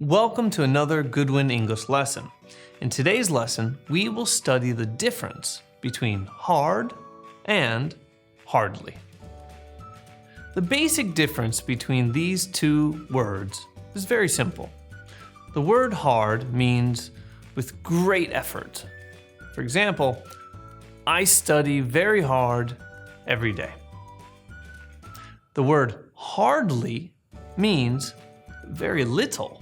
Welcome to another Goodwin English lesson. In today's lesson, we will study the difference between hard and hardly. The basic difference between these two words is very simple. The word hard means with great effort. For example, I study very hard every day. The word hardly means very little.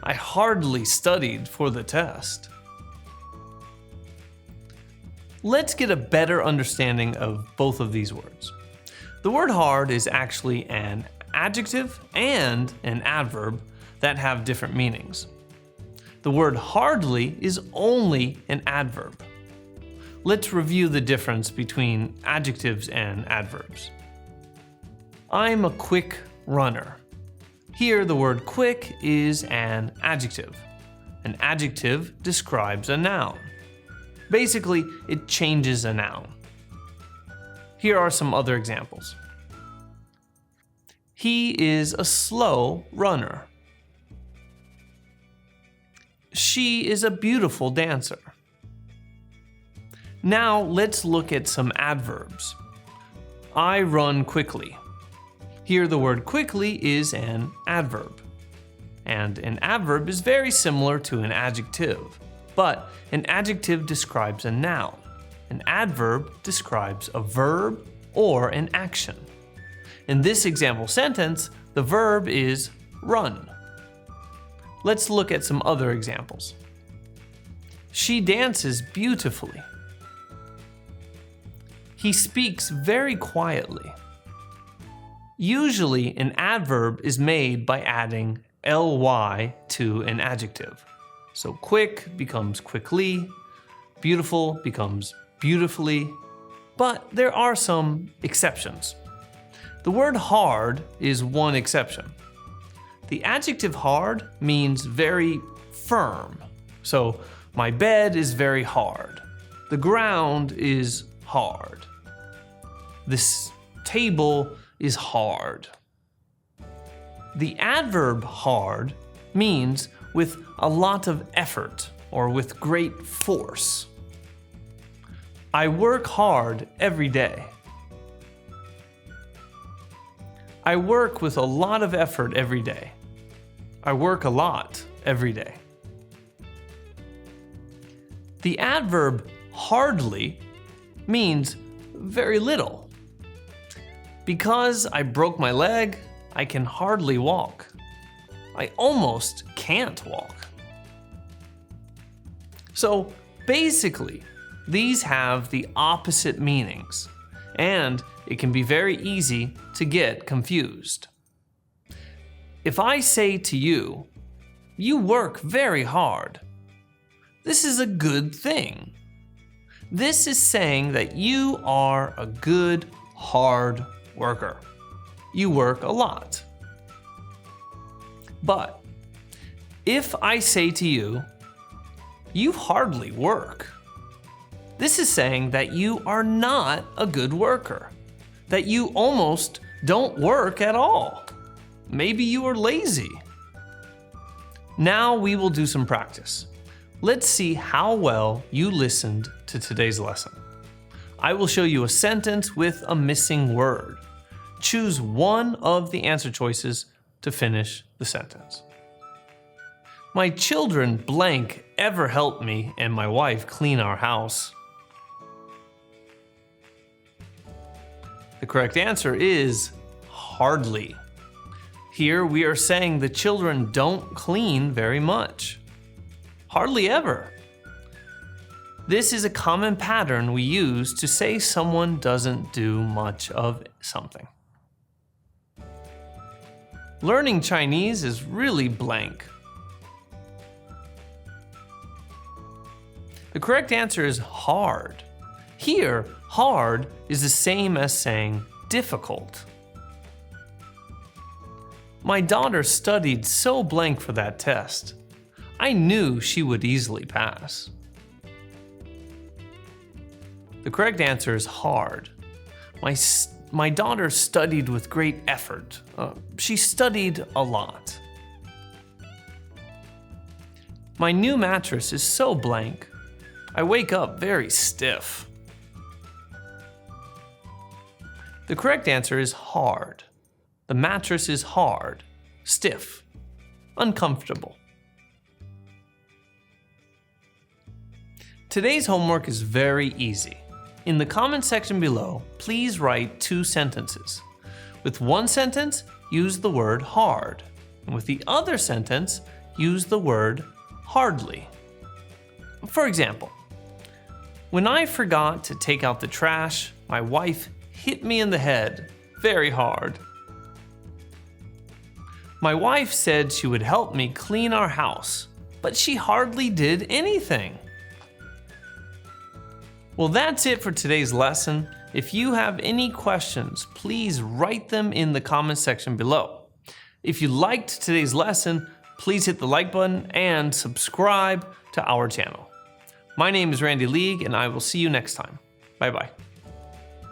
I hardly studied for the test. Let's get a better understanding of both of these words. The word hard is actually an adjective and an adverb that have different meanings. The word hardly is only an adverb. Let's review the difference between adjectives and adverbs. I'm a quick runner. Here, the word quick is an adjective. An adjective describes a noun. Basically, it changes a noun. Here are some other examples. He is a slow runner. She is a beautiful dancer. Now, let's look at some adverbs. I run quickly. Here the word quickly is an adverb. And an adverb is very similar to an adjective, but an adjective describes a noun. An adverb describes a verb or an action. In this example sentence, the verb is run. Let's look at some other examples. She dances beautifully. He speaks very quietly. Usually, an adverb is made by adding ly to an adjective. So quick becomes quickly, beautiful becomes beautifully, but there are some exceptions. The word hard is one exception. The adjective hard means very firm. So my bed is very hard. The ground is hard. This table is hard. The adverb hard means with a lot of effort or with great force. I work hard every day. I work with a lot of effort every day. I work a lot every day. The adverb hardly means very little. Because I broke my leg, I can hardly walk. I almost can't walk. So basically, these have the opposite meanings, and it can be very easy to get confused. If I say to you, you work very hard, this is a good thing. This is saying that you are a good, hard worker. You work a lot. But if I say to you, you hardly work, this is saying that you are not a good worker, that you almost don't work at all. Maybe you are lazy. Now we will do some practice. Let's see how well you listened to today's lesson. I will show you a sentence with a missing word. Choose one of the answer choices to finish the sentence. My children blank ever help me and my wife clean our house. The correct answer is hardly. Here we are saying the children don't clean very much. Hardly ever. This is a common pattern we use to say someone doesn't do much of something. Learning Chinese is really blank. The correct answer is hard. Here, hard is the same as saying difficult. My daughter studied so blank for that test. I knew she would easily pass. The correct answer is hard. My daughter studied with great effort. She studied a lot. My new mattress is so blank. I wake up very stiff. The correct answer is hard. The mattress is hard, stiff, uncomfortable. Today's homework is very easy. In the comment section below, please write 2 sentences. With one sentence, use the word hard. And with the other sentence, use the word hardly. For example, when I forgot to take out the trash, my wife hit me in the head very hard. My wife said she would help me clean our house, but she hardly did anything. Well, that's it for today's lesson. If you have any questions, please write them in the comments section below. If you liked today's lesson, please hit the like button and subscribe to our channel. My name is Randy League, and I will see you next time. Bye-bye.